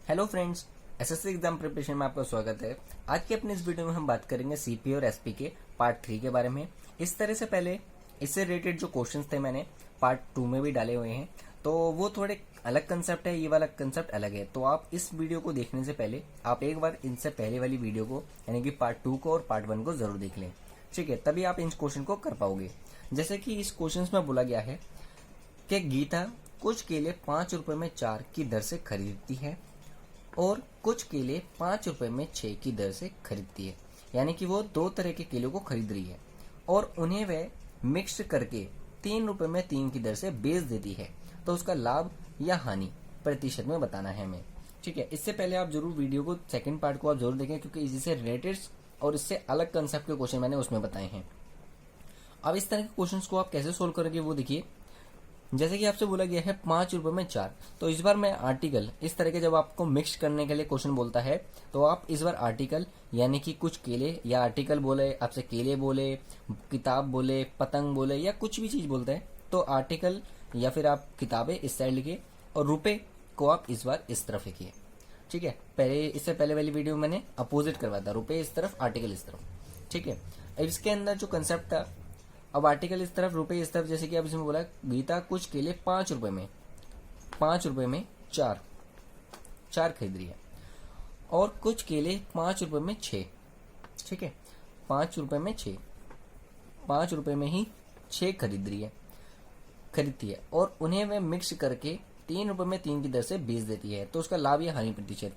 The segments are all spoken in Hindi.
Hello friends, SSC exam preparation में आपका स्वागत है। आज की अपने इस वीडियो में हम बात करेंगे सीपी और एसपी के पार्ट 3 के बारे में। इस तरह से पहले इससे रिलेटेड जो क्वेश्चंस थे मैंने पार्ट 2 में भी डाले हुए हैं, तो वो थोड़े अलग कंसेप्ट है, ये वाला कंसेप्ट अलग है। तो आप इस वीडियो को देखने से पहले आप एक बार इनसे पहले वाली वीडियो को यानी कि पार्ट 2 को और पार्ट 1 को जरूर देख लें, ठीक है? तभी आप इन क्वेश्चन को कर पाओगे। जैसे कि इस क्वेश्चन में बोला गया है कि गीता कुछ केले 5 रुपए में 4 की दर से खरीदती है और कुछ केले 5 रुपए में 6 की दर से खरीदती है। यानी कि वो दो तरह के केलों को खरीद रही है और उन्हें वह मिक्स करके 3 रुपए में 3 की दर से बेच देती है। तो उसका लाभ या हानि प्रतिशत में बताना है हमें, ठीक है? इससे पहले आप जरूर वीडियो को सेकंड पार्ट को आप जरूर देखें, क्योंकि इससे रिलेटेड और इससे अलग कंसेप्ट के क्वेश्चन मैंने उसमें बताए हैं। अब इस तरह के क्वेश्चंस को आप कैसे सोल्व करोगे वो देखिए। जैसे कि आपसे बोला गया है 5 रुपए में 4, तो इस बार मैं आर्टिकल इस तरह के जब आपको मिक्स करने के लिए क्वेश्चन बोलता है तो आप इस बार आर्टिकल यानी कि कुछ केले या आर्टिकल बोले, आपसे केले बोले, किताब बोले, पतंग बोले या कुछ भी चीज बोलते हैं तो आर्टिकल या फिर आप किताबें इस साइड लिखिए और रुपए को आप इस बार इस तरफ लिखिए, ठीक है? इससे पहले वाली वीडियो मैंने अपोजिट करवाया था, रुपए इस तरफ आर्टिकल इस तरफ, ठीक है? अब इसके अंदर जो कंसेप्ट था, अब आर्टिकल इस तरफ रुपए इस तरफ, जैसे कि अब इसमें बोला गीता कुछ केले 5 रुपए में 4 खरीद रही है और कुछ केले 5 रुपए में 6, ठीक है? 5 रुपए में 6, 5 रुपए में ही 6 खरीदती है और उन्हें वह मिक्स करके 3 रुपए में 3 की दर से बेच देती है। तो उसका लाभ या हानि प्रतिशत,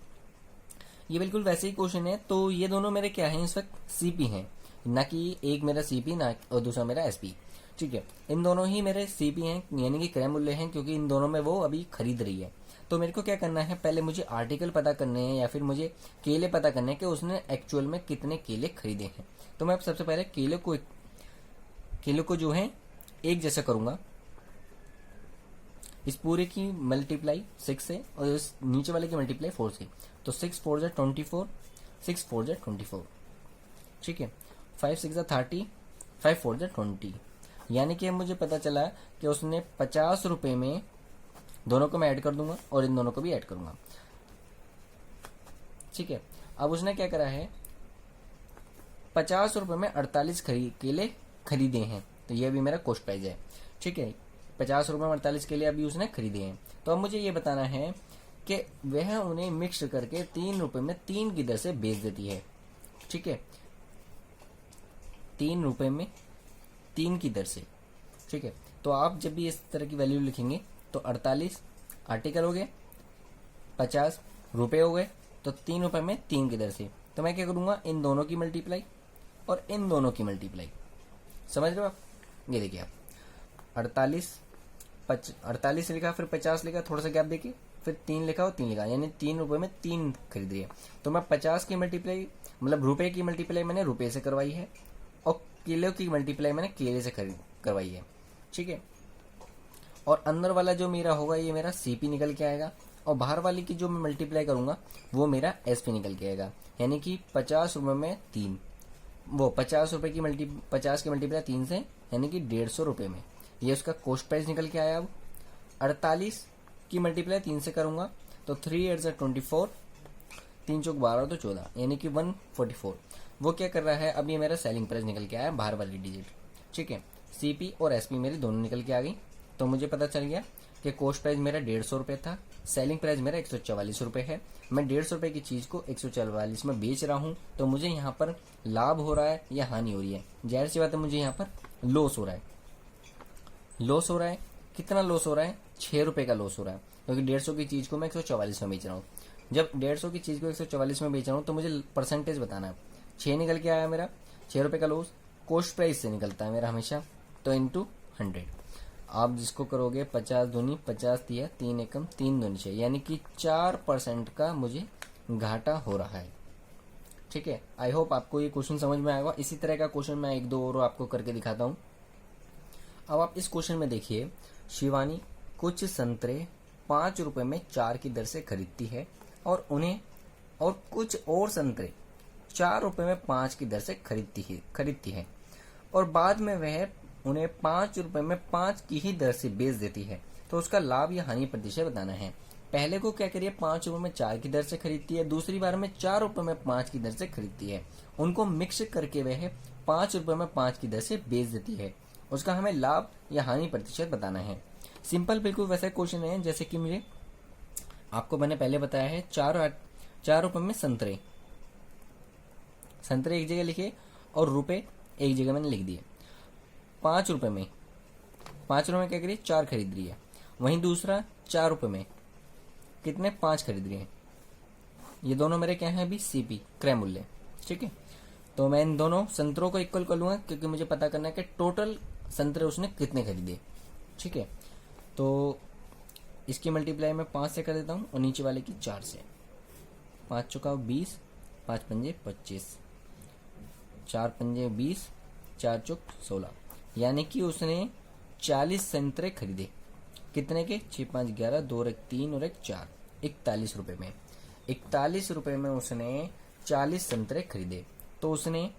ये बिल्कुल वैसे ही क्वेश्चन है। तो ये दोनों मेरे क्या है, इस वक्त सीपी हैं, ना कि एक मेरा सीपी ना और दूसरा मेरा एसपी, ठीक है? इन दोनों ही मेरे सीपी हैं यानी कि क्रय मूल्य हैं, क्योंकि इन दोनों में वो अभी खरीद रही है। तो मेरे को क्या करना है, पहले मुझे आर्टिकल पता करने हैं या फिर मुझे केले पता करने हैं कि उसने एक्चुअल में कितने केले खरीदे हैं। तो मैं सबसे पहले केले को जो है एक जैसा करूंगा, इस पूरे की मल्टीप्लाई 6 से और इस नीचे वाले की मल्टीप्लाई 4 से। तो 6 4 जा 24, 6 4 जा 24, ठीक है? 5 6 जा 30, 5 4 जा 20। यानी कि अब मुझे पता चला कि उसने 50 रुपए में, दोनों को मैं ऐड कर दूंगा और इन दोनों को भी ऐड करूंगा, ठीक है? अब उसने क्या करा है, 50 रुपए में 48 केले खरीदे हैं। तो ये भी मेरा कॉस्ट प्राइस है, ठीक है? 50 रुपए में 48 केले अभी उसने खरीदे हैं। तो अब मुझे ये बताना है कि वह उन्हें मिक्स करके 3 रुपए में 3 की दर से बेच देती है, ठीक है? 3 रुपए में 3 की दर से, ठीक है? तो आप जब भी इस तरह की वैल्यू लिखेंगे तो 48 आर्टिकल हो गए, 50 रुपए हो गए, तो 3 रुपए में 3 की दर से। तो मैं क्या करूंगा, इन दोनों की मल्टीप्लाई और इन दोनों की मल्टीप्लाई, समझ रहे हो आप? ये देखिए आप 48 लिखा, फिर 50 लिखा, थोड़ा सा गैप देखिए, फिर 3 लिखा और 3 लिखा, यानी 3 रुपए में 3 खरीद रही है। तो मैं 50 की मल्टीप्लाई मतलब रुपए की मल्टीप्लाई मैंने रुपए से करवाई है और केले की मल्टीप्लाई मैंने केले से करवाई है, ठीक है? और अंदर वाला जो मेरा होगा ये मेरा सीपी निकल के आएगा और बाहर वाली की जो मैं मल्टीप्लाई करूंगा वो मेरा एसपी निकल के आएगा। यानी कि 50 रुपए में 3, वो 50 रुपए की 50 की मल्टीप्लाई 3 से, यानी कि 150 रुपए में ये उसका कॉस्ट प्राइस निकल के आया। अब 48 की मल्टीप्लाई 3 से करूंगा तो 3 8 जा 24, 3 चौक 12 तो 14, यानी कि 144। वो क्या कर रहा है, अब ये मेरा सेलिंग प्राइस निकल के आया, बाहर वाली डिजिट, ठीक है? सीपी और एसपी मेरी दोनों निकल के आ गई। तो मुझे पता चल गया कि कॉस्ट प्राइस मेरा 150 रुपए था, सेलिंग प्राइस मेरा 144 रुपए है। मैं 150 रुपए की चीज को 144 में बेच रहा हूं, तो मुझे यहाँ पर लाभ हो रहा है या हानि हो रही है? जाहिर सी बात है मुझे यहाँ पर लॉस हो रहा है। लॉस हो रहा है, कितना लॉस हो रहा है? 6 रुपए का लॉस हो रहा है, क्योंकि 150 की चीज को मैं 144 में बेच रहा हूँ। जब 150 की चीज को 144 में बेच रहा हूँ तो मुझे परसेंटेज बताना है। 6 निकल के आया मेरा, 6 रुपए का लॉस कॉस्ट प्राइस से निकलता है मेरा हमेशा, तो इंटू 100। आप जिसको करोगे 50 दूनी 50 दिया, 3 एकम 3 दूनी 6, यानी कि 4% का मुझे घाटा हो रहा है, ठीक है? आई होप आपको ये क्वेश्चन समझ में आएगा। इसी तरह का क्वेश्चन मैं एक दो और आपको करके दिखाता हूँ। अब आप इस क्वेश्चन में देखिए, शिवानी कुछ संतरे 5 रुपए में 4 की दर से खरीदती है और कुछ और संतरे 4 रुपए में 5 की दर से खरीदती है और बाद में वह उन्हें 5 रुपए में 5 की ही दर से बेच देती है। तो उसका लाभ या हानि प्रतिशत बताना है। पहले को क्या करिए 5 रुपए में 4 की दर से खरीदती है, दूसरी बार में 4 रुपए में 5 की दर से खरीदती है। उनको मिक्स करके वह 5 रुपए में 5 की दर से बेच देती है। उसका हमें लाभ या हानि प्रतिशत बताना है। सिंपल बिल्कुल वैसा क्वेश्चन है जैसे कि मुझे आपको मैंने पहले बताया है 4 रुपए में संतरे एक जगह लिखे और रुपए एक जगह मैंने लिख दिए। 5 रुपए में क्या करिए 4 खरीद रही है, वहीं दूसरा 4 रुपए में कितने 5 खरीद रही है। ये दोनों मेरे क्या है अभी सीपी क्रय मूल्य, ठीक है। तो मैं इन दोनों संतरों को इक्वल कर लूंगा क्योंकि मुझे पता करना है कि टोटल संतरे उसने कितने खरीदे, ठीक है। तो इसकी मल्टीप्लाई मैं 5 से कर देता हूं और नीचे वाले की 4 से। 5 चौका 20, 5 पंजे 25, 4 पंजे 20, 4 चौक 16, यानी कि उसने 40 संतरे खरीदे। कितने के 6 5 11, 2 और 1 3 और 1 4, 41 रुपए में। 41 रुपए में उसने 40 संतरे खरीदे। तो उसने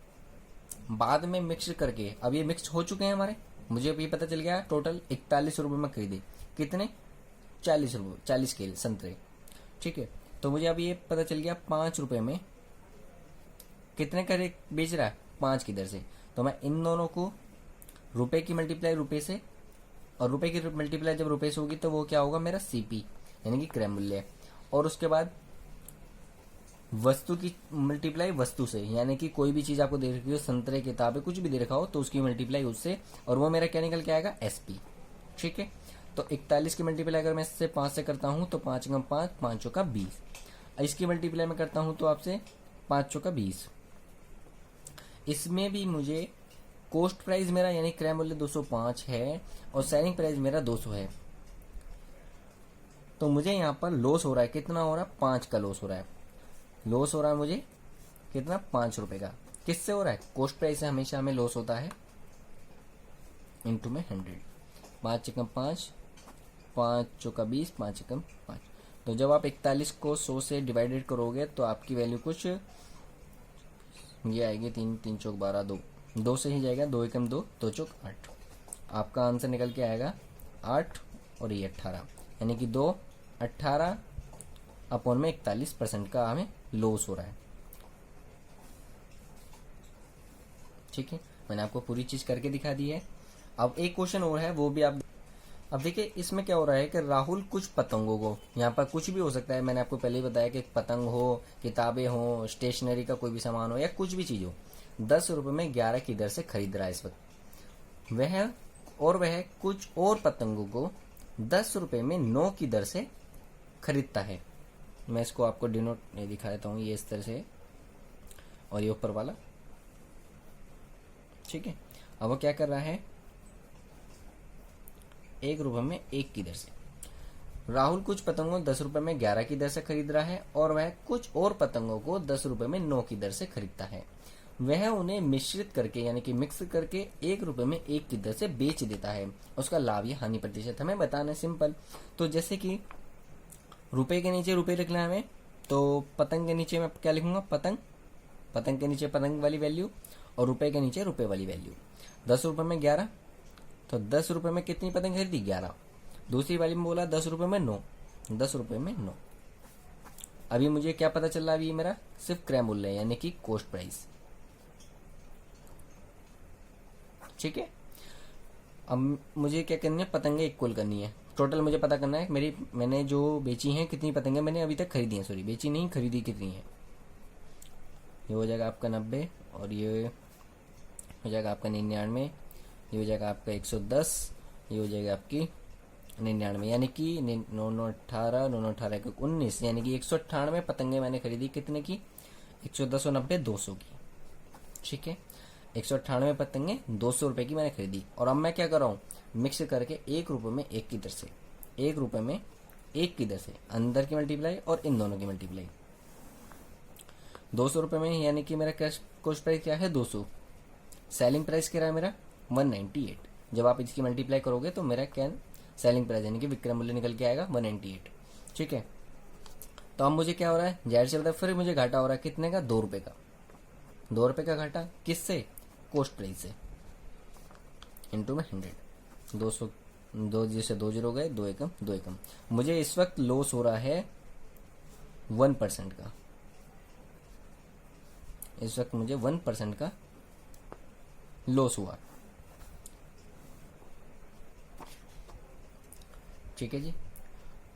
बाद में मिक्स करके, अब ये मिक्स हो चुके हैं हमारे, मुझे अभी पता चल गया टोटल 41 रुपए में खरीदे। कितने 40 रुपए 40 के संतरे, ठीक है। तो मुझे अब ये पता चल गया 5 रुपए में कितने का बेच रहा है 5 की दर से। तो मैं इन दोनों को रुपए की मल्टीप्लाई रुपए से और रुपए की मल्टीप्लाई जब रुपए से होगी तो वो क्या होगा मेरा सीपी यानी कि क्रय मूल्य। और उसके बाद वस्तु की मल्टीप्लाई वस्तु से, यानी कि कोई भी चीज आपको दे रखी हो, संतरे किताबें कुछ भी दे रखा हो तो उसकी मल्टीप्लाई उससे, और वो मेरा क्या निकल के आएगा एसपी, ठीक है। तो 41 की मल्टीप्लाई अगर मैं इससे 5 से करता हूं तो 5 × 5, 5 चौका 20। इसकी मल्टीप्लाई में करता हूं तो आपसे 5 चौका 20। इसमें भी मुझे कॉस्ट प्राइस मेरा यानी क्रय मूल्य 205 है और सेलिंग प्राइस मेरा 200 है। तो मुझे यहाँ पर लॉस हो रहा है, कितना हो रहा है 5 का लॉस हो रहा है। लॉस हो रहा है मुझे कितना 5 रुपए का। किससे हो रहा है कॉस्ट प्राइस से हमेशा हमें लॉस होता है इंटू में 100। 5 एकम 5, 5 चौका 20, 5 एकम 5। तो जब आप 41 को 100 से डिवाइडेड करोगे तो आपकी वैल्यू कुछ ये आएगी 3 3 चौक 12, 2 से ही जाएगा, 2 एकम 2, 2 चौक 8। आपका आंसर निकल के आएगा 8 और ये 18, यानी कि 2 18 अपॉन में 41% का हमें लॉस हो रहा है, ठीक है। मैंने आपको पूरी चीज करके दिखा दी है। अब एक क्वेश्चन और है, वो भी आप अब देखिए इसमें क्या हो रहा है कि राहुल कुछ पतंगों को, यहाँ पर कुछ भी हो सकता है, मैंने आपको पहले ही बताया कि पतंग हो, किताबें हो, स्टेशनरी का कोई भी सामान हो या कुछ भी चीज हो, 10 रुपए में 11 की दर से खरीद रहा है इस वक्त। वह कुछ और पतंगों को 10 रुपए में 9 की दर से खरीदता है। मैं इसको आपको डिनोट नहीं दिखा देता हूँ, ये इस तरह से और ये ऊपर वाला, ठीक है। अब वो क्या कर रहा है 1 रुपए में 1 की दर से। राहुल कुछ पतंगों 10 रुपए में 11 की दर से खरीद रहा है और वह कुछ और पतंगों को 10 रुपए में 9 की दर से खरीदता है। वह उन्हें मिश्रित करके यानी कि मिक्स करके 1 रुपए में 1 की दर से बेच देता है। उसका लाभ या हानि प्रतिशत हमें बताना है। सिंपल, तो जैसे कि रुपए के नीचे रुपए लिखना है हमें, तो पतंग के नीचे मैं क्या लिखूंगा पतंग के नीचे पतंग वाली वैल्यू और रुपए के नीचे रुपए वाली वैल्यू। 10 रुपए में 11, तो 10 रुपए में कितनी पतंग खरीदी 11। दूसरी वाली में बोला 10 रुपए में 9, 10 रुपए में 9। अभी मुझे क्या पता चल रहा है, अभी मेरा सिर्फ क्रय मूल्य है यानी कि कॉस्ट प्राइस, ठीक है। अब मुझे क्या करनी है पतंगे इक्वल करनी है। टोटल मुझे पता करना है मैंने जो बेची हैं कितनी पतंगे मैंने अभी तक खरीदी हैं, सॉरी बेची नहीं खरीदी कितनी है। ये हो जाएगा आपका 90 और ये हो जाएगा आपका 99, ये हो जाएगा आपका 110, ये हो जाएगा आपकी 99, यानी कि 9 9 18 9 9 18 19, यानी कि 198 पतंगे मैंने खरीदी कितने की 110 और 90 200 की, ठीक है। 198 पतंगे 200 रुपए की मैंने खरीदी और अब मैं क्या कर रहा हूँ मिक्स करके 1 रुपए में 1 की दर से 1 रुपए में 1 की दर से अंदर की मल्टीप्लाई और इन दोनों की मल्टीप्लाई 200 रुपए में, यानी कि मेरा कैश कॉस्ट प्राइस क्या है 200, सेलिंग प्राइस क्या है मेरा 198। जब आप इसकी मल्टीप्लाई करोगे तो मेरा क्या सेलिंग प्राइस यानी कि विक्रय मूल्य निकल के आएगा 198, ठीक है। तो अब मुझे क्या हो रहा है जाहिर सी बात है फिर मुझे घाटा हो रहा है कितने का 2 रुपए का, 2 रुपए का घाटा किससे कॉस्ट प्राइस से इंटू में 100, 200 दो जैसे 2 जीरो गए, 2 एकम 2 एकम। मुझे इस वक्त लॉस हो रहा है 1% का। इस वक्त मुझे 1% का लॉस हुआ। ठीक है जी,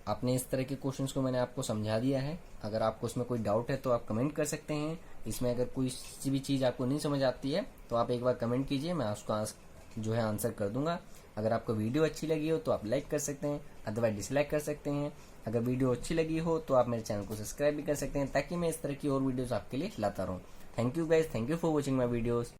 आपने इस तरह के क्वेश्चंस को मैंने आपको समझा दिया है। अगर आपको इसमें कोई डाउट है तो आप कमेंट कर सकते हैं। इसमें अगर कोई सी भी चीज़ आपको नहीं समझ आती है तो आप एक बार कमेंट कीजिए, मैं उसका जो है आंसर कर दूंगा। अगर आपको वीडियो अच्छी लगी हो तो आप लाइक कर सकते हैं, अथवा डिसलाइक कर सकते हैं। अगर वीडियो अच्छी लगी हो तो आप मेरे चैनल को सब्सक्राइब भी कर सकते हैं, ताकि मैं इस तरह की और वीडियोस आपके लिए लाता रहूँ। Thank you guys, thank you for watching my videos.